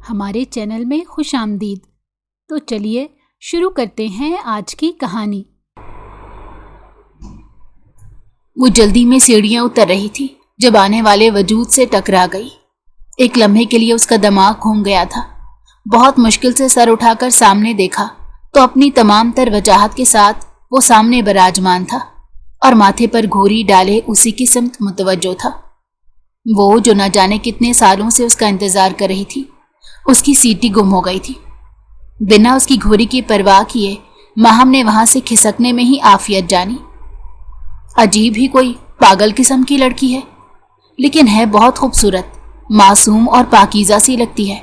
ہمارے چینل میں خوش آمدید۔ تو چلیے شروع کرتے ہیں آج کی کہانی۔ وہ جلدی میں سیڑھیاں اتر رہی تھی جب آنے والے وجود سے ٹکرا گئی۔ ایک لمحے کے لیے اس کا دماغ گھوم گیا تھا۔ بہت مشکل سے سر اٹھا کر سامنے دیکھا تو اپنی تمام تر وجاہت کے ساتھ وہ سامنے براجمان تھا اور ماتھے پر گھوری ڈالے اسی کی سمت متوجہ تھا۔ وہ جو نہ جانے کتنے سالوں سے اس کا انتظار کر رہی تھی، اس کی سیٹی گم ہو گئی تھی۔ بنا اس کی گھوری کی پرواہ کیے ماہم نے وہاں سے کھسکنے میں ہی عافیت جانی۔ عجیب ہی کوئی پاگل قسم کی لڑکی ہے، لیکن ہے بہت خوبصورت، معصوم اور پاکیزہ سی لگتی ہے۔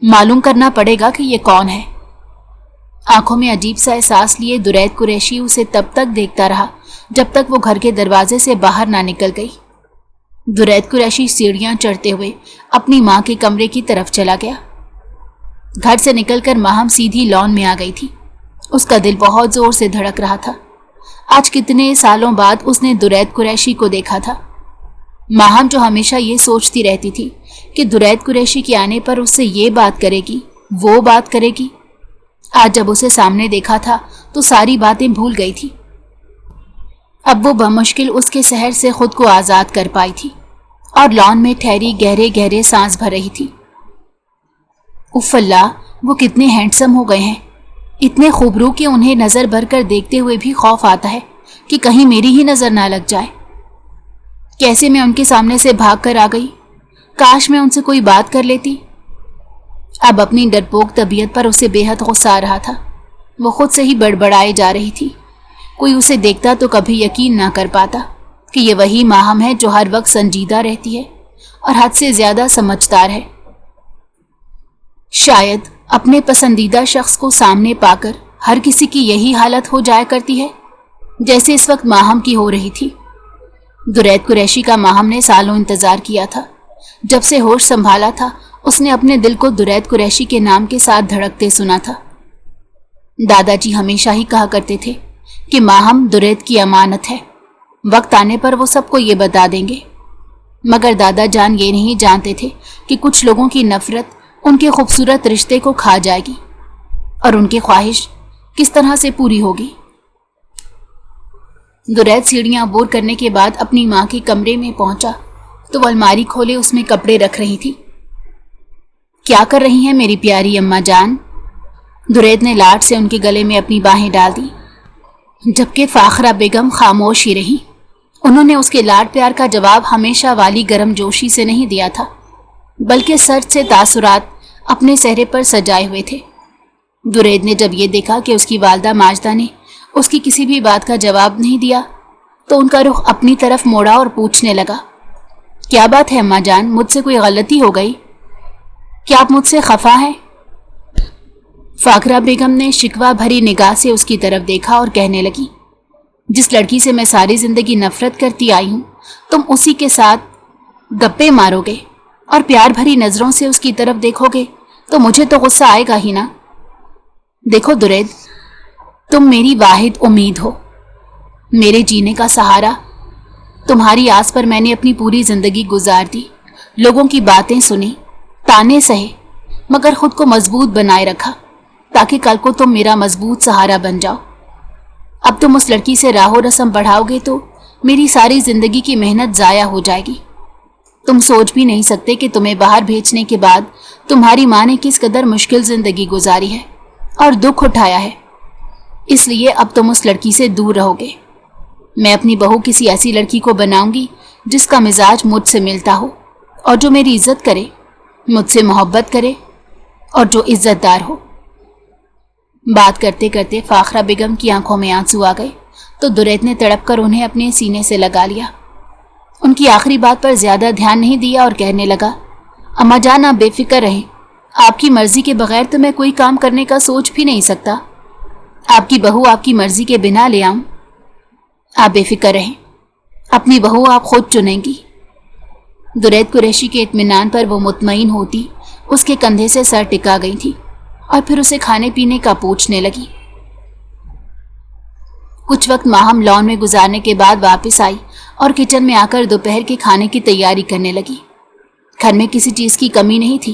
معلوم کرنا پڑے گا کہ یہ کون ہے۔ آنکھوں میں عجیب سا احساس لیے درید قریشی اسے تب تک دیکھتا رہا جب تک وہ گھر کے دروازے سے باہر نہ نکل گئی۔ درید قریشی سیڑھیاں چڑھتے ہوئے اپنی ماں کے کمرے کی طرف چلا گیا۔ گھر سے نکل کر ماہم سیدھی لان میں آ گئی تھی۔ اس کا دل بہت زور سے دھڑک رہا تھا۔ آج کتنے سالوں بعد اس نے درید قریشی کو دیکھا تھا۔ ماہم جو ہمیشہ یہ سوچتی رہتی تھی کہ درید قریشی کے آنے پر اس سے یہ بات کرے گی، وہ بات کرے گی، آج جب اسے سامنے دیکھا تھا تو ساری باتیں بھول گئی تھی۔ اب وہ بمشکل اس کے سحر سے خود کو آزاد کر پائی تھی اور لان میں ٹھہری گہرے گہرے سانس بھر رہی تھی۔ اف اللہ، وہ کتنے ہینڈسم ہو گئے ہیں، اتنے خوبرو کہ انہیں نظر بھر کر دیکھتے ہوئے بھی خوف آتا ہے کہ کہیں میری ہی نظر نہ لگ جائے۔ کیسے میں ان کے سامنے سے بھاگ کر آ گئی، کاش میں ان سے کوئی بات کر لیتی۔ اب اپنی ڈرپوک طبیعت پر اسے بے حد غصہ آ رہا تھا۔ وہ خود سے ہی بڑبڑائے جا رہی تھی۔ کوئی اسے دیکھتا تو کبھی یقین نہ کر پاتا کہ یہ وہی ماہم ہے جو ہر وقت سنجیدہ رہتی ہے اور حد سے زیادہ سمجھدار ہے۔ شاید اپنے پسندیدہ شخص کو سامنے پا کر ہر کسی کی یہی حالت ہو جایا کرتی ہے جیسے اس وقت ماہم کی ہو رہی تھی۔ درید قریشی کا ماہم نے سالوں انتظار کیا تھا۔ جب سے ہوش سنبھالا تھا اس نے اپنے دل کو درید قریشی کے نام کے ساتھ دھڑکتے سنا تھا۔ دادا جی ہمیشہ ہی کہا کرتے تھے کہ ماہم درید کی امانت ہے، وقت آنے پر وہ سب کو یہ بتا دیں گے۔ مگر دادا جان یہ نہیں جانتے تھے کہ کچھ لوگوں کی نفرت ان کے خوبصورت رشتے کو کھا جائے گی اور ان کی خواہش کس طرح سے پوری ہوگی۔ درید سیڑھیاں عبور کرنے کے بعد اپنی ماں کے کمرے میں پہنچا تو وہ الماری کھولے اس میں کپڑے رکھ رہی تھی۔ کیا کر رہی ہیں میری پیاری اماں جان؟ درید نے لاڈ سے ان کے گلے میں اپنی باہیں ڈال دی، جبکہ فاخرہ بیگم خاموش ہی رہی۔ انہوں نے اس کے لاڈ پیار کا جواب ہمیشہ والی گرم جوشی سے نہیں دیا تھا، بلکہ سرد سے تاثرات اپنے چہرے پر سجائے ہوئے تھے۔ درید نے جب یہ دیکھا کہ اس کی والدہ ماجدہ نے اس کی کسی بھی بات کا جواب نہیں دیا تو ان کا رخ اپنی طرف موڑا اور پوچھنے لگا، کیا بات ہے اماں جان، مجھ سے کوئی غلطی ہو گئی؟ کیا آپ مجھ سے خفا ہیں؟ فاخرہ بیگم نے شکوہ بھری نگاہ سے اس کی طرف دیکھا اور کہنے لگی، جس لڑکی سے میں ساری زندگی نفرت کرتی آئی ہوں تم اسی کے ساتھ گپے مارو گے اور پیار بھری نظروں سے اس کی طرف دیکھو گے تو مجھے تو غصہ آئے گا ہی نا۔ دیکھو درید، تم میری واحد امید ہو، میرے جینے کا سہارا۔ تمہاری آس پر میں نے اپنی پوری زندگی گزار دی، لوگوں کی باتیں سنی، تانے سہے، مگر خود کو مضبوط بنائے رکھا تاکہ کل کو تم میرا مضبوط سہارا بن جاؤ۔ اب تم اس لڑکی سے راہ و رسم بڑھاؤ گے تو میری ساری زندگی کی محنت ضائع ہو جائے گی۔ تم سوچ بھی نہیں سکتے کہ تمہیں باہر بھیجنے کے بعد تمہاری ماں نے کس قدر مشکل زندگی گزاری ہے اور دکھ اٹھایا ہے، اس لیے اب تم اس لڑکی سے دور رہو گے۔ میں اپنی بہو کسی ایسی لڑکی کو بناؤں گی جس کا مزاج مجھ سے ملتا ہو اور جو میری عزت کرے، مجھ سے محبت کرے اور جو عزت دار ہو۔ بات کرتے کرتے فاخرہ بیگم کی آنکھوں میں آنسو آ گئے تو درید نے تڑپ کر انہیں اپنے سینے سے لگا لیا۔ ان کی آخری بات پر زیادہ دھیان نہیں دیا اور کہنے لگا، اماں جان آپ بے فکر رہیں، آپ کی مرضی کے بغیر تو میں کوئی کام کرنے کا سوچ بھی نہیں سکتا۔ آپ کی بہو آپ کی مرضی کے بنا لے آؤں؟ آپ بے فکر رہیں، اپنی بہو آپ خود چنیں گی۔ درید قریشی کے اطمینان پر وہ مطمئن ہوتی اس کے کندھے سے سر ٹکا گئی تھی اور پھر اسے کھانے پینے کا پوچھنے لگی۔ کچھ وقت ماہم لان میں گزارنے کے بعد واپس آئی اور کچن میں آ کر دوپہر کے کھانے کی تیاری کرنے لگی۔ گھر میں کسی چیز کی کمی نہیں تھی،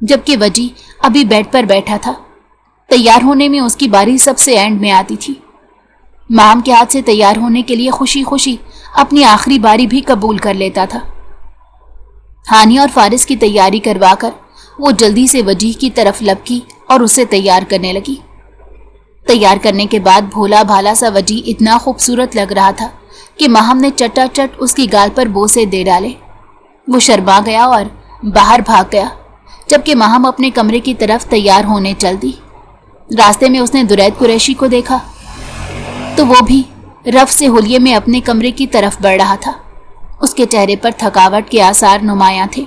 جبکہ وجی ابھی بیڈ پر بیٹھا تھا۔ تیار ہونے میں اس کی باری سب سے اینڈ میں آتی تھی۔ ماہم کے ہاتھ سے تیار ہونے کے لیے خوشی خوشی اپنی آخری باری بھی قبول کر لیتا تھا۔ ہانیہ اور فارس کی تیاری کروا کر وہ جلدی سے وجیح کی طرف لپکی اور اسے تیار کرنے لگی۔ تیار کرنے کے بعد بھولا بھالا سا وجیح اتنا خوبصورت لگ رہا تھا کہ ماہم نے چٹا چٹ اس کی گال پر بوسے دے ڈالے۔ وہ شرما گیا اور باہر بھاگ گیا، جبکہ ماہم اپنے کمرے کی طرف تیار ہونے چل دی۔ راستے میں اس نے درید قریشی کو دیکھا تو وہ بھی رف سے حلیے میں اپنے کمرے کی طرف بڑھ رہا تھا۔ اس کے چہرے پر تھکاوٹ کے آثار نمایاں تھے۔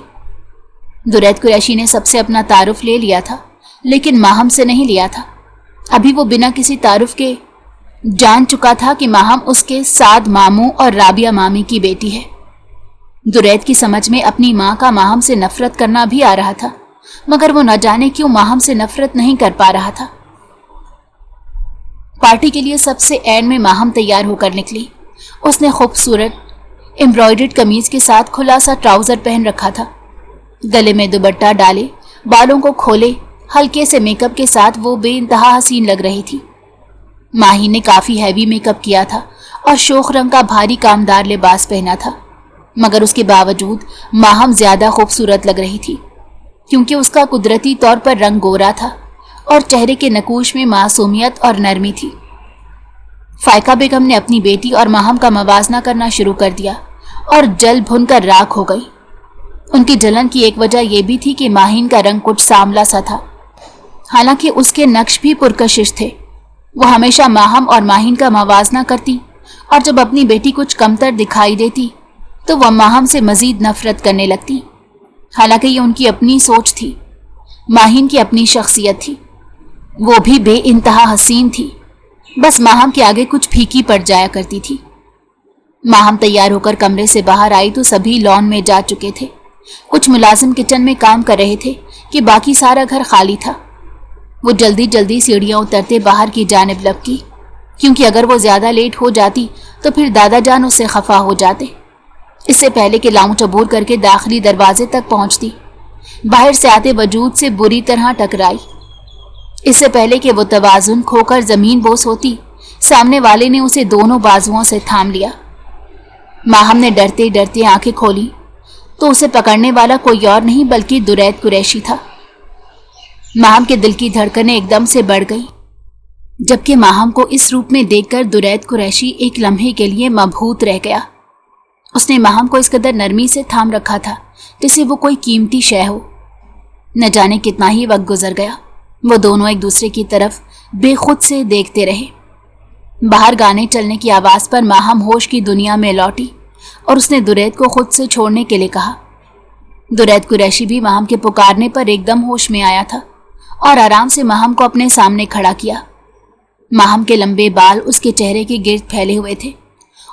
درید قریشی نے سب سے اپنا تعارف لے لیا تھا، لیکن ماہم سے نہیں لیا تھا۔ ابھی وہ بنا کسی تعارف کے جان چکا تھا کہ ماہم اس کے سعد ماموں اور رابعہ مامی کی بیٹی ہے۔ درید کی سمجھ میں اپنی ماں کا ماہم سے نفرت کرنا بھی آ رہا تھا، مگر وہ نہ جانے کیوں ماہم سے نفرت نہیں کر پا رہا تھا۔ پارٹی کے لیے سب سے اینڈ میں ماہم تیار ہو کر نکلی۔ اس نے خوبصورت امبرائڈرڈ قمیض کے ساتھ کھلا سا ٹراؤزر پہن رکھا تھا، گلے میں دوپٹہ ڈالے، بالوں کو کھولے، ہلکے سے میک اپ کے ساتھ وہ بے انتہا حسین لگ رہی تھی۔ ماہی نے کافی ہیوی میک اپ کیا تھا اور شوخ رنگ کا بھاری کامدار لباس پہنا تھا، مگر اس کے باوجود ماہم زیادہ خوبصورت لگ رہی تھی، کیونکہ اس کا قدرتی طور پر رنگ گورا تھا اور چہرے کے نقوش میں معصومیت اور نرمی تھی۔ فائقہ بیگم نے اپنی بیٹی اور ماہم کا موازنہ کرنا شروع کر دیا اور جل بھن کر راکھ ہو گئی۔ ان کی جلن کی ایک وجہ یہ بھی تھی کہ ماہین کا رنگ کچھ سانولا سا تھا، حالانکہ اس کے نقش بھی پرکشش تھے۔ وہ ہمیشہ ماہم اور ماہین کا موازنہ کرتی، اور جب اپنی بیٹی کچھ کمتر دکھائی دیتی تو وہ ماہم سے مزید نفرت کرنے لگتی۔ حالانکہ یہ ان کی اپنی سوچ تھی، ماہین کی اپنی شخصیت تھی، وہ بھی بے انتہا حسین تھی، بس ماہم کے آگے کچھ پھیکی پڑ جایا کرتی تھی۔ ماہم تیار ہو کر کمرے سے باہر آئی تو سبھی لان میں جا چکے تھے۔ کچھ ملازم کچن میں کام کر رہے تھے کہ باقی سارا گھر خالی تھا۔ وہ جلدی جلدی سیڑھیاں اترتے باہر کی جانب لپکی، کیونکہ اگر وہ زیادہ لیٹ ہو جاتی تو پھر دادا جان اس سے خفا ہو جاتے۔ اس سے پہلے کہ لاؤنچ عبور کر کے داخلی دروازے تک پہنچتی، باہر سے آتے وجود سے بری طرح ٹکرائی۔ اس سے پہلے کہ وہ توازن کھو کر زمین بوس ہوتی، سامنے والے نے اسے دونوں بازوؤں سے تھام لیا۔ ماہم نے ڈرتے ڈرتے آنکھیں کھولی تو اسے پکڑنے والا کوئی اور نہیں بلکہ درید قریشی تھا۔ ماہم کے دل کی دھڑکنیں ایک دم سے بڑھ گئی، جبکہ ماہم کو اس روپ میں دیکھ کر درید قریشی ایک لمحے کے لیے مبہوت رہ گیا۔ اس نے ماہم کو اس قدر نرمی سے تھام رکھا تھا جیسے وہ کوئی قیمتی شے ہو۔ نہ جانے کتنا ہی وقت گزر گیا، وہ دونوں ایک دوسرے کی طرف بے خود سے دیکھتے رہے۔ باہر گانے چلنے کی آواز پر ماہم ہوش کی دنیا میں لوٹی اور اس نے درید کو خود سے چھوڑنے کے لیے کہا۔ درید قریشی بھی ماہم کے پکارنے پر ایک دم ہوش میں آیا تھا اور آرام سے ماہم کو اپنے سامنے کھڑا کیا۔ ماہم کے لمبے بال اس کے چہرے کے گرد پھیلے ہوئے تھے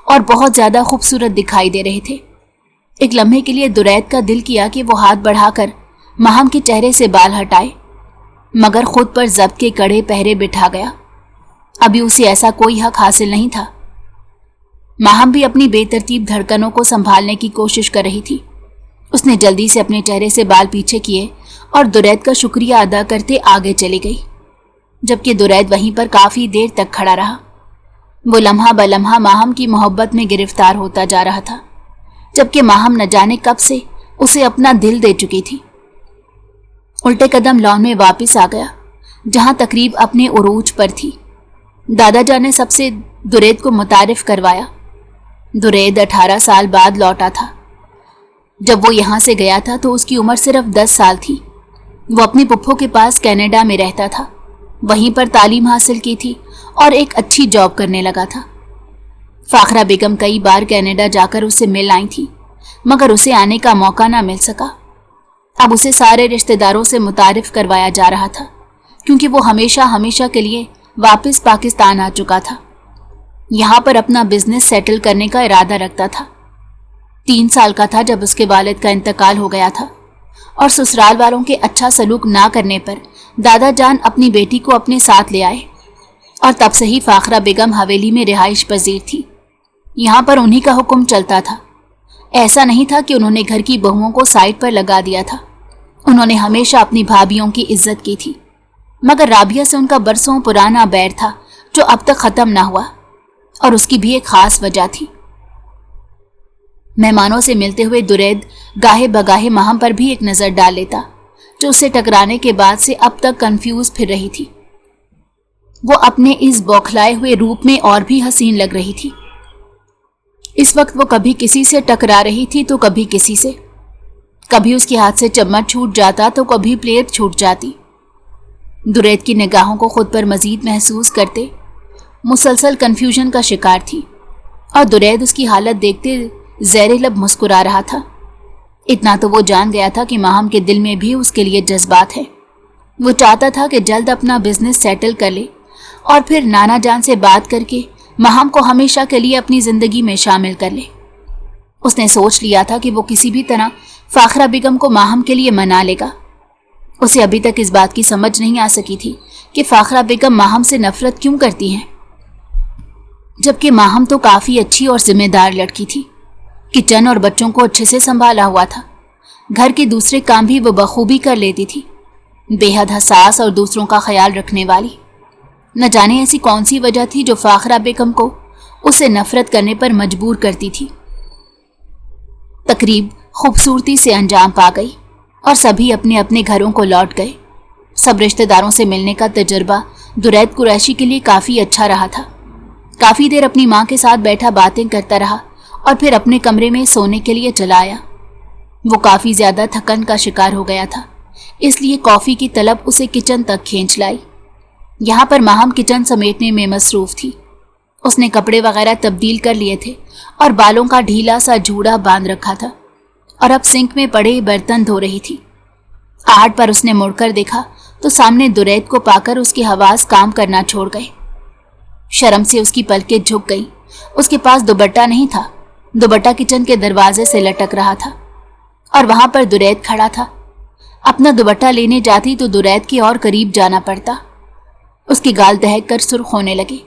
اور بہت زیادہ خوبصورت دکھائی دے رہے تھے۔ ایک لمحے کے لیے درید کا دل کیا کہ وہ ہاتھ بڑھا کر ماہم کے چہرے سے بال ہٹائے، مگر خود پر ضبط کے کڑے پہرے بٹھا گیا۔ ابھی اسے ایسا کوئی حق حاصل نہیں تھا۔ ماہم بھی اپنی بے ترتیب دھڑکنوں کو سنبھالنے کی کوشش کر رہی تھی۔ اس نے جلدی سے اپنے چہرے سے بال پیچھے کیے اور درید کا شکریہ ادا کرتے آگے چلی گئی، جبکہ درید وہیں پر کافی دیر تک کھڑا رہا۔ وہ لمحہ بلمحہ ماہم کی محبت میں گرفتار ہوتا جا رہا تھا، جبکہ ماہم نہ جانے کب سے اسے اپنا دل دے چکی تھی۔ الٹے قدم لان میں واپس آ گیا، جہاں تقریب اپنے عروج پر تھی۔ دادا جان نے سب سے درید کو متعارف کروایا۔ درید 18 سال بعد لوٹا تھا۔ جب وہ یہاں سے گیا تھا تو اس کی عمر صرف 10 سال تھی۔ وہ اپنی پپھو کے پاس کینیڈا میں رہتا تھا، وہیں پر تعلیم حاصل کی تھی اور ایک اچھی جاب کرنے لگا تھا۔ فاخرہ بیگم کئی بار کینیڈا جا کر اسے مل آئی تھی، مگر اسے آنے کا موقع نہ مل سکا۔ اب اسے سارے رشتہ داروں سے متعارف کروایا جا رہا تھا، کیونکہ وہ ہمیشہ کے لیے واپس پاکستان آ چکا تھا، یہاں پر اپنا بزنس سیٹل کرنے کا ارادہ رکھتا تھا۔ 3 سال کا تھا جب اس کے والد کا انتقال ہو گیا تھا، اور سسرال والوں کے اچھا سلوک نہ کرنے پر دادا جان اپنی بیٹی کو اپنے ساتھ لے آئے، اور تب سے ہی فاخرہ بیگم حویلی میں رہائش پذیر تھی۔ یہاں پر انہی کا حکم چلتا تھا۔ ایسا نہیں تھا کہ انہوں نے گھر کی بہوؤں کو سائڈ پر لگا دیا تھا، انہوں نے ہمیشہ اپنی بھابھیوں کی عزت کی تھی، مگر رابعہ سے ان کا برسوں پرانا بیر تھا جو اب تک ختم نہ ہوا، اور اس کی بھی ایک خاص وجہ تھی۔ مہمانوں سے ملتے ہوئے درید گاہے بگاہے ماہم پر بھی ایک نظر ڈال لیتا، جو اس سے ٹکرانے کے بعد سے اب تک کنفیوز پھر رہی تھی۔ وہ اپنے اس بوکھلائے ہوئے روپ میں اور بھی حسین لگ رہی تھی۔ اس وقت وہ کبھی کسی سے ٹکرا رہی تھی تو کبھی کسی سے، کبھی اس کے ہاتھ سے چمچ چھوٹ جاتا تو کبھی پلیٹ چھوٹ جاتی۔ درید کی نگاہوں کو خود پر مزید محسوس کرتے مسلسل کنفیوژن کا شکار تھی، اور درید اس کی حالت دیکھتے زیر لب مسکرا رہا تھا۔ اتنا تو وہ جان گیا تھا کہ ماہم کے دل میں بھی اس کے لیے جذبات ہے۔ وہ چاہتا تھا کہ جلد اپنا بزنس سیٹل کر لے اور پھر نانا جان سے بات کر کے ماہم کو ہمیشہ کے لیے اپنی زندگی میں شامل کر لے۔ اس نے سوچ لیا تھا کہ وہ کسی بھی طرح فاخرہ بیگم کو ماہم کے لیے منا لے گا۔ اسے ابھی تک اس بات کی سمجھ نہیں آ سکی تھی کہ فاخرہ بیگم ماہم سے نفرت کیوں کرتی ہیں، جبکہ ماہم تو کافی اچھی اور ذمہ دار لڑکی تھی۔ کچن اور بچوں کو اچھے سے سنبھالا ہوا تھا، گھر کے دوسرے کام بھی وہ بخوبی کر لیتی تھی، بے حد حساس اور دوسروں کا خیال رکھنے والی۔ نہ جانے ایسی کون سی وجہ تھی جو فاخرہ بیگم کو اس سے نفرت کرنے پر مجبور کرتی تھی۔ تقریب خوبصورتی سے انجام پا گئی اور سبھی اپنے اپنے گھروں کو لوٹ گئے۔ سب رشتہ داروں سے ملنے کا تجربہ درید قریشی کے لیے کافی اچھا رہا تھا۔ کافی دیر اپنی ماں کے ساتھ بیٹھا باتیں کرتا رہا اور پھر اپنے کمرے میں سونے کے لیے چلا آیا۔ وہ کافی زیادہ تھکن کا شکار ہو گیا تھا، اس لیے کافی کی طلب اسے کچن تک کھینچ لائی۔ یہاں پر ماہم کچن سمیٹنے میں مصروف تھی۔ اس نے کپڑے وغیرہ تبدیل کر لیے تھے اور بالوں کا ڈھیلا سا جوڑا باندھ رکھا تھا، اور اب سنک میں پڑے برتن دھو رہی تھی۔ آہٹ پر اس نے مڑ کر دیکھا تو سامنے درید کو پا کر اس کے حواس کام کرنا چھوڑ گئے۔ شرم سے اس کی پلکیں جھک گئیں۔ اس کے پاس دوپٹہ نہیں تھا، دوپٹہ کچن کے دروازے سے لٹک رہا تھا، اور وہاں پر درید کھڑا تھا۔ اپنا دوپٹہ لینے جاتی تو درید کے اور قریب جانا پڑتا۔ اس کے گال دہک کر سرخ ہونے لگے،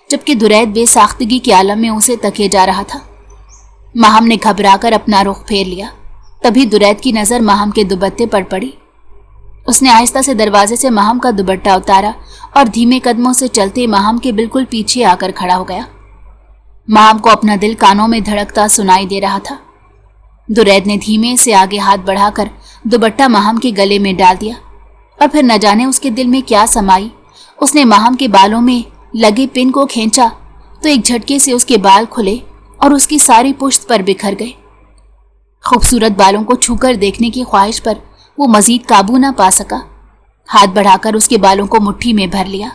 جبکہ درید بے ساختگی کے عالم میں اسے تکیے جا رہا تھا۔ ماہم نے گھبرا کر اپنا رخ پھیر لیا، تبھی درید کی نظر ماہم کے دوپٹے پر پڑی۔ اس نے آہستہ سے دروازے سے ماہم کا دوپٹہ اتارا اور دھیمے قدموں سے چلتے ماہم کے بالکل پیچھے آ کر کھڑا ہو گیا۔ ماہم کو اپنا دل کانوں میں دھڑکتا سنائی دے رہا تھا۔ درید نے دھیمے سے آگے ہاتھ بڑھا کر دوپٹہ ماہم کے گلے میں ڈال دیا، اور پھر نہ جانے اس کے دل میں کیا سمائی، اس نے ماہم کے بالوں میں لگے پن کو کھینچا تو ایک جھٹکے سے اس کے بال کھلے اور اس کی ساری پشت پر بکھر گئے۔ خوبصورت بالوں کو چھو کر دیکھنے کی خواہش پر وہ مزید قابو نہ پا سکا۔ ہاتھ بڑھا کر اس کے بالوں کو مٹھی میں بھر لیا۔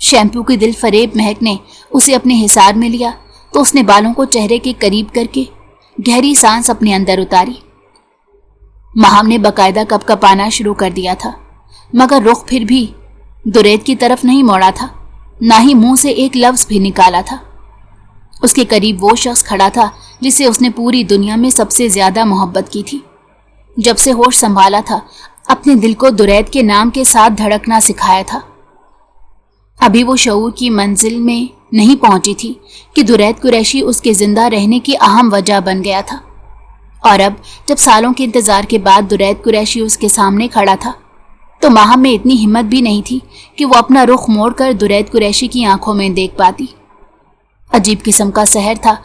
شیمپو کی دل فریب مہک نے اسے اپنے حصار میں لیا تو اس نے بالوں کو چہرے کے قریب کر کے گہری سانس اپنے اندر اتاری۔ ماہم نے باقاعدہ کپ کپانا شروع کر دیا تھا، مگر رخ پھر بھی درید کی طرف نہیں موڑا تھا، نہ ہی منہ سے ایک لفظ بھی نکالا تھا۔ اس کے قریب وہ شخص کھڑا تھا جسے اس نے پوری دنیا میں سب سے زیادہ محبت کی تھی۔ جب سے ہوش سنبھالا تھا، اپنے دل کو درید کے نام کے ساتھ دھڑکنا سکھایا تھا۔ ابھی وہ شعور کی منزل میں نہیں پہنچی تھی کہ درید قریشی اس کے زندہ رہنے کی اہم وجہ بن گیا تھا، اور اب جب سالوں کے انتظار کے بعد درید قریشی اس کے سامنے کھڑا تھا تو ماہم میں اتنی ہمت بھی نہیں تھی کہ وہ اپنا رخ موڑ کر درید قریشی کی آنکھوں میں دیکھ پاتی۔ عجیب قسم کا سحر تھا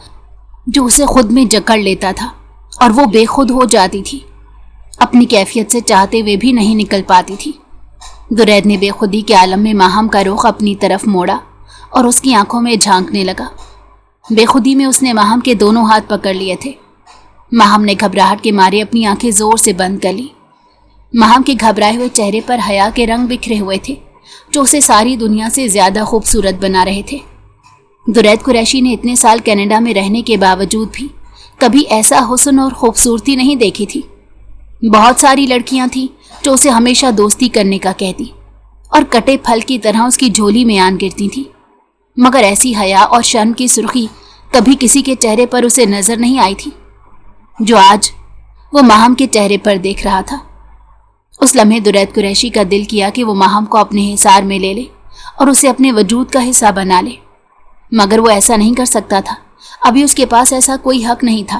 جو اسے خود میں جکڑ لیتا تھا، اور وہ بے خود ہو جاتی تھی، اپنی کیفیت سے چاہتے ہوئے بھی نہیں نکل پاتی تھی۔ درید نے بے خودی کے عالم میں ماہم کا رخ اپنی طرف موڑا اور اس کی آنکھوں میں جھانکنے لگا۔ بے خودی میں اس نے ماہم کے دونوں ہاتھ پکڑ لیے تھے۔ ماہم نے گھبراہٹ کے مارے اپنی آنکھیں زور سے بند کر لی۔ ماہم کے گھبرائے ہوئے چہرے پر حیا کے رنگ بکھرے ہوئے تھے جو اسے ساری دنیا سے زیادہ خوبصورت بنا رہے تھے۔ درید قریشی نے اتنے سال کینیڈا میں رہنے کے باوجود بھی کبھی ایسا حسن اور خوبصورتی نہیں دیکھی تھی۔ بہت ساری لڑکیاں تھیں جو اسے ہمیشہ دوستی کرنے کا کہتی اور کٹے پھل کی طرح اس کی جھولی میں آن گرتی تھیں، مگر ایسی حیا اور شرم کی سرخی کبھی کسی کے چہرے پر اسے نظر نہیں آئی تھی جو آج وہ ماہم کے چہرے پر دیکھ رہا تھا۔ اس لمحے درید قریشی کا دل کیا کہ وہ ماہم کو اپنے حصار میں لے لے اور اسے اپنے وجود کا حصہ بنا لے، مگر وہ ایسا نہیں کر سکتا تھا۔ ابھی اس کے پاس ایسا کوئی حق نہیں تھا۔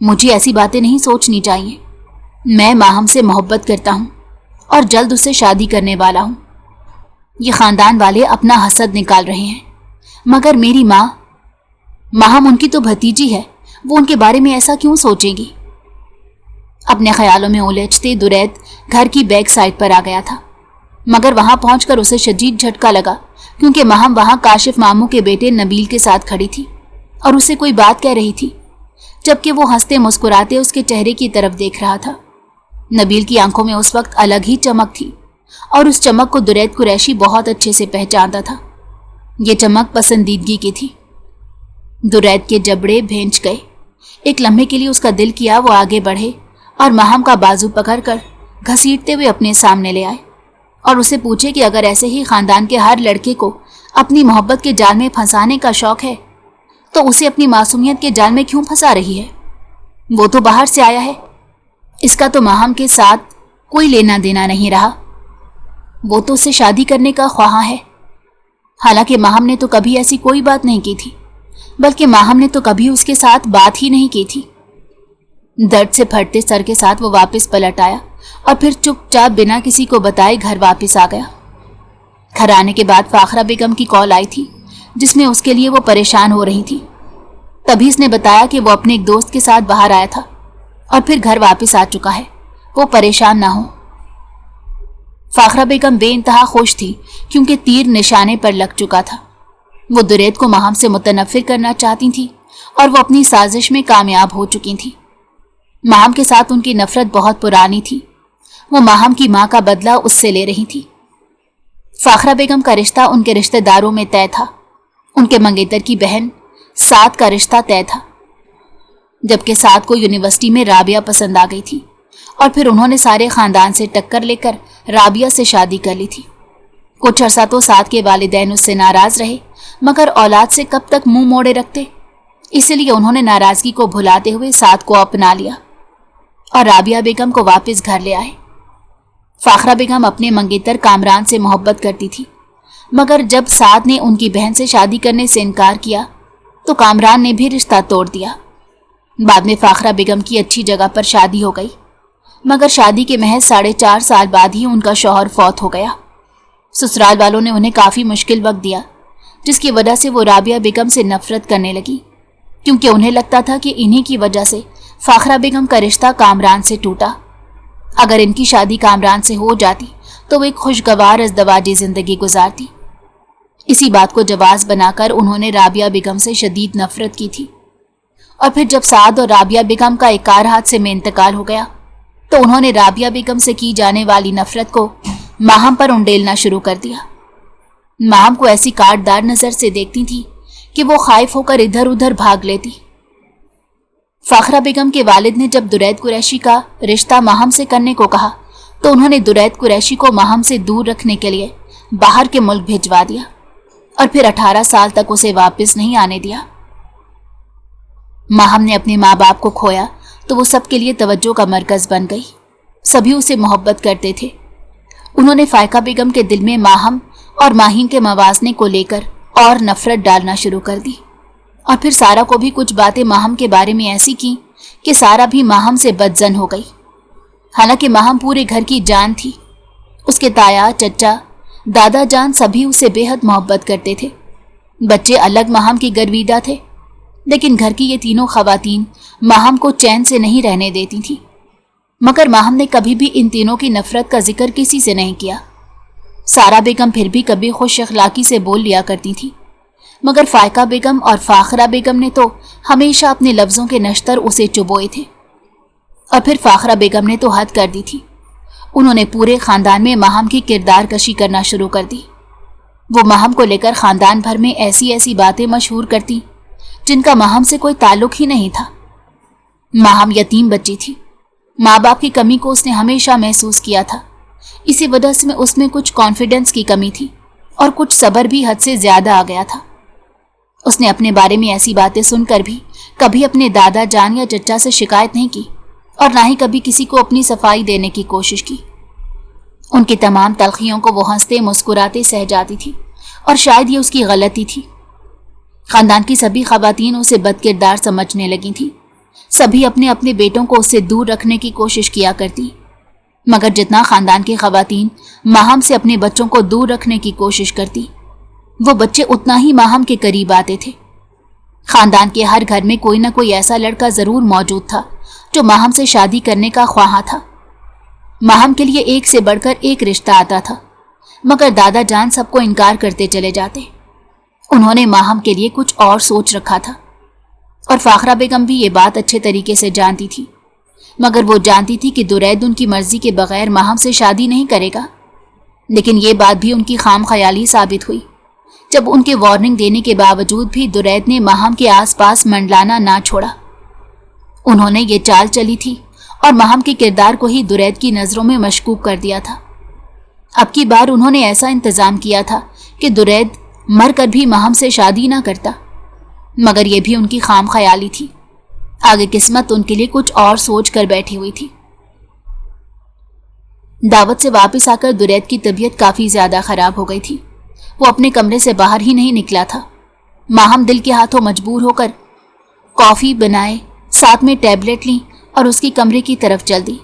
مجھے ایسی باتیں نہیں سوچنی چاہیے. میں ماہم سے محبت کرتا ہوں اور جلد اس سے شادی کرنے والا ہوں. یہ خاندان والے اپنا حسد نکال رہے ہیں، مگر میری ماں، ماہم ان کی تو بھتیجی ہے، وہ ان کے بارے میں ایسا کیوں سوچے گی؟ اپنے خیالوں میں الجھتے درید گھر کی بیک سائڈ پر آ گیا تھا، مگر وہاں پہنچ کر اسے شدید جھٹکا لگا کیونکہ ماہم وہاں کاشف ماموں کے بیٹے نبیل کے ساتھ کھڑی تھی اور اسے کوئی بات کہہ رہی تھی، جبکہ وہ ہنستے مسکراتے اس کے چہرے کی طرف دیکھ رہا تھا. نبیل کی آنکھوں میں اس وقت الگ ہی چمک تھی اور اس چمک کو درید قریشی بہت اچھے سے پہچانتا تھا. یہ چمک پسندیدگی کی تھی. درید کے جبڑے بھینچ گئے. ایک لمحے کے لیے اس کا دل کیا وہ آگے بڑھے اور ماہم کا بازو پکڑ کر گھسیٹتے ہوئے اپنے سامنے لے آئے اور اسے پوچھے کہ اگر ایسے ہی خاندان کے ہر لڑکے کو اپنی محبت کے جال میں پھنسانے کا شوق ہے تو اسے اپنی معصومیت کے جال میں کیوں پھنسا رہی ہے؟ وہ تو باہر سے آیا ہے، اس کا تو ماہم کے ساتھ کوئی لینا دینا نہیں رہا. وہ تو اسے شادی کرنے کا خواہاں ہے. حالانکہ ماہم نے تو کبھی ایسی کوئی بات نہیں کی تھی، بلکہ ماہم نے تو کبھی اس کے ساتھ بات ہی نہیں کی تھی. درد سے پھٹتے سر کے ساتھ وہ واپس پلٹ آیا اور پھر چپ چاپ بنا کسی کو بتائے گھر واپس آ گیا. گھر آنے کے بعد فاخرہ بیگم کی کال آئی تھی جس میں اس کے لیے وہ پریشان ہو رہی تھی. تبھی اس نے بتایا کہ وہ اپنے ایک دوست کے ساتھ باہر آیا تھا اور پھر گھر واپس آ چکا ہے، وہ پریشان نہ ہو. فاخرہ بیگم بے انتہا خوش تھی کیونکہ تیر نشانے پر لگ چکا تھا. وہ درید کو ماہم سے متنفر کرنا چاہتی تھی اور وہ اپنی سازش میں کامیاب ہو چکی تھی. ماہم کے ساتھ ان کی نفرت بہت پرانی تھی. وہ ماہم کی ماں کا بدلہ اس سے لے رہی تھی. فاخرہ بیگم کا رشتہ ان کے رشتہ داروں میں طے تھا. ان کے منگیتر کی بہن سعد کا رشتہ طے تھا، جبکہ سعد کو یونیورسٹی میں رابعہ پسند آ گئی تھی اور پھر انہوں نے سارے خاندان سے ٹکر لے کر رابعہ سے شادی کر لی تھی. کچھ عرصہ تو سعد کے والدین اس سے ناراض رہے، مگر اولاد سے کب تک منہ موڑے رکھتے، اسی لیے انہوں نے ناراضگی کو بھلاتے ہوئے سعد کو اپنا لیا اور رابعہ بیگم کو واپس گھر لے آئے. فاخرہ بیگم اپنے منگیتر کامران سے محبت کرتی تھی، مگر جب سعد نے ان کی بہن سے شادی کرنے سے انکار کیا تو کامران نے بھی رشتہ توڑ دیا. بعد میں فاخرہ بیگم کی اچھی جگہ پر شادی ہو گئی، مگر شادی کے محض 4.5 سال بعد ہی ان کا شوہر فوت ہو گیا. سسرال والوں نے انہیں کافی مشکل وقت دیا، جس کی وجہ سے وہ رابعہ بیگم سے نفرت کرنے لگی، کیونکہ انہیں لگتا تھا کہ انہی کی وجہ سے فاخرہ بیگم کا رشتہ کامران سے ٹوٹا. اگر ان کی شادی کامران سے ہو جاتی تو وہ ایک خوشگوار ازدواجی زندگی گزارتی. اسی بات کو جواز بنا کر انہوں نے رابعہ بیگم سے شدید نفرت کی تھی. اور پھر جب سعد اور رابعہ بیگم کا ایک کار حادثے میں انتقال ہو گیا تو انہوں نے رابعہ بیگم سے کی جانے والی نفرت کو ماہم پر انڈیلنا شروع کر دیا. ماہم کو ایسی کاٹدار نظر سے دیکھتی تھی کہ وہ خائف ہو کر ادھر ادھر بھاگ لیتی. فاخرہ بیگم کے والد نے جب درید قریشی کا رشتہ ماہم سے کرنے کو کہا تو انہوں نے درید قریشی کو ماہم سے دور رکھنے کے لیے باہر کے ملک بھیجوا دیا اور پھر 18 سال تک اسے واپس نہیں آنے دیا. ماہم نے اپنے ماں باپ کو کھویا تو وہ سب کے لیے توجہ کا مرکز بن گئی. سبھی اسے محبت کرتے تھے. انہوں نے فائقہ بیگم کے دل میں ماہم اور ماہین کے موازنے کو لے کر اور نفرت ڈالنا شروع کر دی، اور پھر سارا کو بھی کچھ باتیں ماہم کے بارے میں ایسی کی کہ سارا بھی ماہم سے بدظن ہو گئی. حالانکہ ماہم پورے گھر کی جان تھی. اس کے تایا، چچا، دادا جان سبھی اس سے بے حد محبت کرتے تھے. بچے الگ ماہم کی گرویدہ تھے، لیکن گھر کی یہ تینوں خواتین ماہم کو چین سے نہیں رہنے دیتی تھیں. مگر ماہم نے کبھی بھی ان تینوں کی نفرت کا ذکر کسی سے نہیں کیا. سارا بیگم پھر بھی کبھی خوش اخلاقی سے بول لیا کرتی تھی، مگر فائقہ بیگم اور فاخرہ بیگم نے تو ہمیشہ اپنے لفظوں کے نشتر اسے چبوئے تھے. اور پھر فاخرہ بیگم نے تو حد کر دی تھی. انہوں نے پورے خاندان میں ماہم کی کردار کشی کرنا شروع کر دی. وہ ماہم کو لے کر خاندان بھر میں ایسی ایسی باتیں مشہور کرتی جن کا ماہم سے کوئی تعلق ہی نہیں تھا. ماہم یتیم بچی تھی. ماں باپ کی کمی کو اس نے ہمیشہ محسوس کیا تھا. اسی وجہ سے اس میں کچھ کانفیڈنس کی کمی تھی اور کچھ صبر بھی حد سے زیادہ آ گیا تھا. اس نے اپنے بارے میں ایسی باتیں سن کر بھی کبھی اپنے دادا جان یا چچا سے شکایت نہیں کی اور نہ ہی کبھی کسی کو اپنی صفائی دینے کی کوشش کی. ان کی تمام تلخیوں کو وہ ہنستے مسکراتے سہ جاتی تھی اور شاید یہ اس کی غلطی تھی. خاندان کی سبھی خواتین اسے بد کردار سمجھنے لگی تھیں، سبھی اپنے اپنے بیٹوں کو اس سے دور رکھنے کی کوشش کیا کرتی، مگر جتنا خاندان کی خواتین ماہم سے اپنے بچوں کو دور رکھنے کی کوشش کرتی، وہ بچے اتنا ہی ماہم کے قریب آتے تھے۔ خاندان کے ہر گھر میں کوئی نہ کوئی ایسا لڑکا ضرور موجود تھا جو ماہم سے شادی کرنے کا خواہاں تھا۔ ماہم کے لیے ایک سے بڑھ کر ایک رشتہ آتا تھا، مگر دادا جان سب کو انکار کرتے چلے جاتے۔ انہوں نے ماہم کے لیے کچھ اور سوچ رکھا تھا، اور فاخرہ بیگم بھی یہ بات اچھے طریقے سے جانتی تھی، مگر وہ جانتی تھی کہ درید ان کی مرضی کے بغیر ماہم سے شادی نہیں کرے گا۔ لیکن یہ بات بھی ان کی خام خیالی ثابت ہوئی جب ان کے وارننگ دینے کے باوجود بھی درید نے ماہم کے آس پاس منڈلانا نہ چھوڑا۔ انہوں نے یہ چال چلی تھی اور ماہم کے کردار کو ہی درید کی نظروں میں مشکوک کر دیا تھا۔ اب کی بار انہوں نے ایسا انتظام کیا تھا کہ درید مر کر بھی ماہم سے شادی نہ کرتا، مگر یہ بھی ان کی خام خیالی تھی۔ آگے قسمت ان کے لیے کچھ اور سوچ کر بیٹھی ہوئی تھی۔ دعوت سے واپس آ کر درید کی طبیعت کافی زیادہ خراب ہو گئی تھی۔ وہ اپنے کمرے سے باہر ہی نہیں نکلا تھا۔ ماہم دل کے ہاتھوں مجبور ہو کر کافی بنائے، ساتھ میں ٹیبلٹ لیں اور اس کی کمرے کی طرف چل دی۔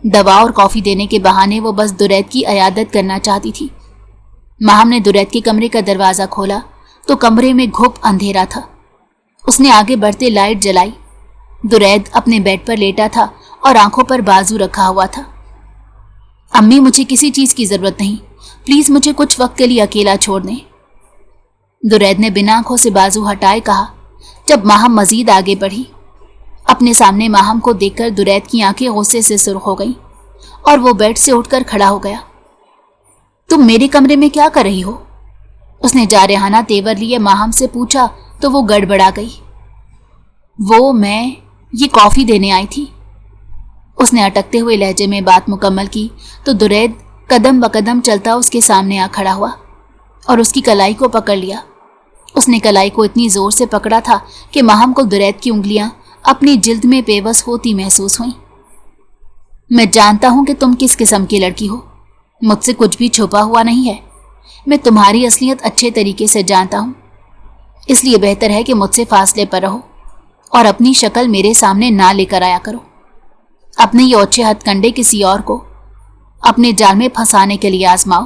دوا اور کافی دینے کے بہانے وہ بس درید کی عیادت کرنا چاہتی تھی۔ ماہم نے درید کے کمرے کا دروازہ کھولا تو کمرے میں گھپ اندھیرا تھا۔ اس نے آگے بڑھتے لائٹ جلائی۔ درید اپنے بیڈ پر لیٹا تھا اور آنکھوں پر بازو رکھا ہوا تھا۔ امی، مجھے کسی چیز کی ضرورت نہیں، پلیز مجھے کچھ وقت کے لیے اکیلا چھوڑ دیں، درید نے بنا آنکھوں سے بازو ہٹائے کہا۔ جب ماہم مزید آگے بڑھی، اپنے سامنے ماہم کو دیکھ کر درید کی آنکھیں غصے سے سرخ ہو گئیں اور وہ بیڈ سے اٹھ کر کھڑا ہو گیا۔ تم میرے کمرے میں کیا کر رہی ہو؟ اس نے جارحانہ تیور لیے ماہم سے پوچھا تو وہ گڑبڑا گئی۔ میں یہ کافی دینے آئی تھی، اس نے اٹکتے ہوئے لہجے میں بات مکمل کی تو درید قدم بقدم چلتا اس کے سامنے آ کھڑا ہوا اور اس کی کلائی کو پکڑ لیا۔ اس نے کلائی کو اتنی زور سے پکڑا تھا کہ ماہم کو درید کی انگلیاں اپنی جلد میں پیوست ہوتی محسوس ہوئیں۔ میں جانتا ہوں کہ تم کس قسم کی لڑکی ہو، مجھ سے کچھ بھی چھپا ہوا نہیں ہے۔ میں تمہاری اصلیت اچھے طریقے سے جانتا ہوں، اس لیے بہتر ہے کہ مجھ سے فاصلے پر رہو اور اپنی شکل میرے سامنے نہ لے کر آیا کرو۔ اپنے یہ اوچھے ہتھ کنڈے کسی اور کو اپنے جال میں پھنسانے کے لیے آزماؤ،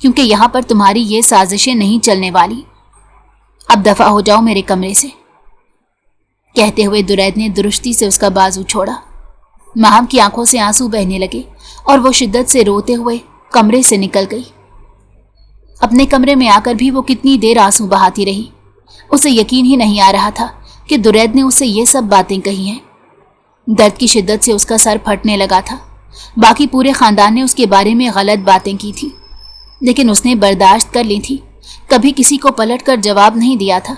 کیونکہ یہاں پر تمہاری یہ سازشیں نہیں چلنے والی۔ اب دفع ہو جاؤ میرے کمرے سے، کہتے ہوئے درید نے درستی سے اس کا بازو چھوڑا۔ ماہم کی آنکھوں سے آنسو بہنے لگے اور وہ شدت سے روتے ہوئے کمرے سے نکل گئی۔ اپنے کمرے میں آ کر بھی وہ کتنی دیر آنسو بہاتی رہی۔ اسے یقین ہی نہیں آ رہا تھا کہ درید نے اسے یہ سب باتیں کہی ہیں۔ درد کی شدت سے اس کا سر پھٹنے لگا تھا۔ باقی پورے خاندان نے اس کے بارے میں غلط باتیں کی تھی، لیکن اس نے برداشت کر لی تھی، کبھی کسی کو پلٹ کر جواب نہیں دیا تھا۔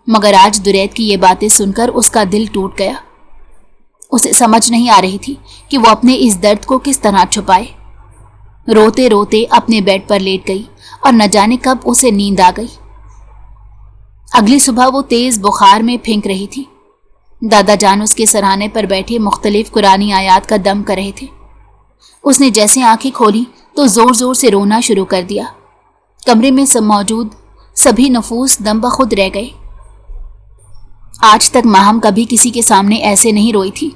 مگر آج درید کی یہ باتیں سن کر اس کا دل ٹوٹ گیا۔ اسے سمجھ نہیں آ رہی تھی کہ وہ اپنے اس درد کو کس طرح چھپائے۔ روتے روتے اپنے بیڈ پر لیٹ گئی اور نہ جانے کب اسے نیند آ گئی۔ اگلی صبح وہ تیز بخار میں پھینک رہی تھی۔ دادا جان اس کے سرہانے پر بیٹھے مختلف قرآنی آیات کا دم کر رہے تھے۔ اس نے جیسے آنکھیں کھولی تو زور زور سے رونا شروع کر دیا۔ کمرے میں موجود سبھی نفوس دم بخود رہ گئے۔ آج تک ماہم کبھی کسی کے سامنے ایسے نہیں روئی تھی۔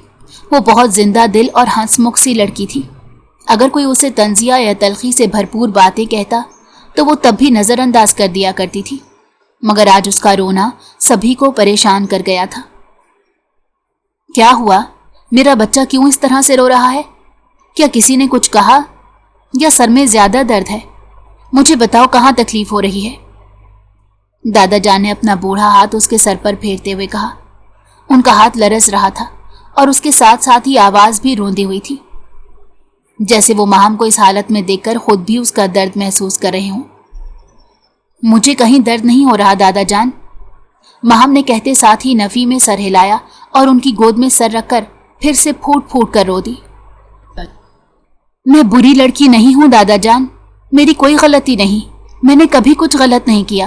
وہ بہت زندہ دل اور ہنس مکھ سی لڑکی تھی۔ اگر کوئی اسے طنزیہ یا تلخی سے بھرپور باتیں کہتا تو وہ تب بھی نظر انداز کر دیا کرتی تھی، مگر آج اس کا رونا سبھی کو پریشان کر گیا تھا۔ کیا ہوا؟ میرا بچہ کیوں اس طرح سے رو رہا ہے؟ کیا کسی نے کچھ کہا یا سر میں زیادہ درد ہے؟ مجھے بتاؤ، کہاں تکلیف ہو رہی ہے؟ دادا جان نے اپنا بوڑھا ہاتھ اس کے سر پر پھیرتے ہوئے کہا۔ ان کا ہاتھ لرز رہا تھا اور اس کے ساتھ ساتھ ہی آواز بھی روندی ہوئی تھی، جیسے وہ ماہم کو اس حالت میں دیکھ کر خود بھی اس کا درد محسوس کر رہے ہوں۔ مجھے کہیں درد نہیں ہو رہا دادا جان، ماہم نے کہتے ساتھ ہی نفی میں سر ہلایا اور ان کی گود میں سر رکھ کر پھر سے پھوٹ پھوٹ کر رو دی۔ میں بری لڑکی نہیں ہوں دادا جان، میری کوئی غلطی نہیں، میں نے کبھی کچھ غلط نہیں کیا،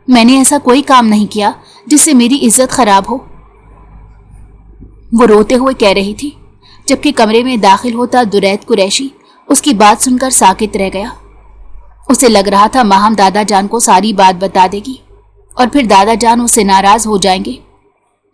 میں نے ایسا کوئی کام نہیں کیا جس سے میری عزت خراب ہو، وہ روتے ہوئے کہہ رہی تھی، جبکہ کمرے میں داخل ہوتا درید قریشی اس کی بات سن کر ساکت رہ گیا۔ اسے لگ رہا تھا ماہم دادا جان کو ساری بات بتا دے گی اور پھر دادا جان اس سے ناراض ہو جائیں گے،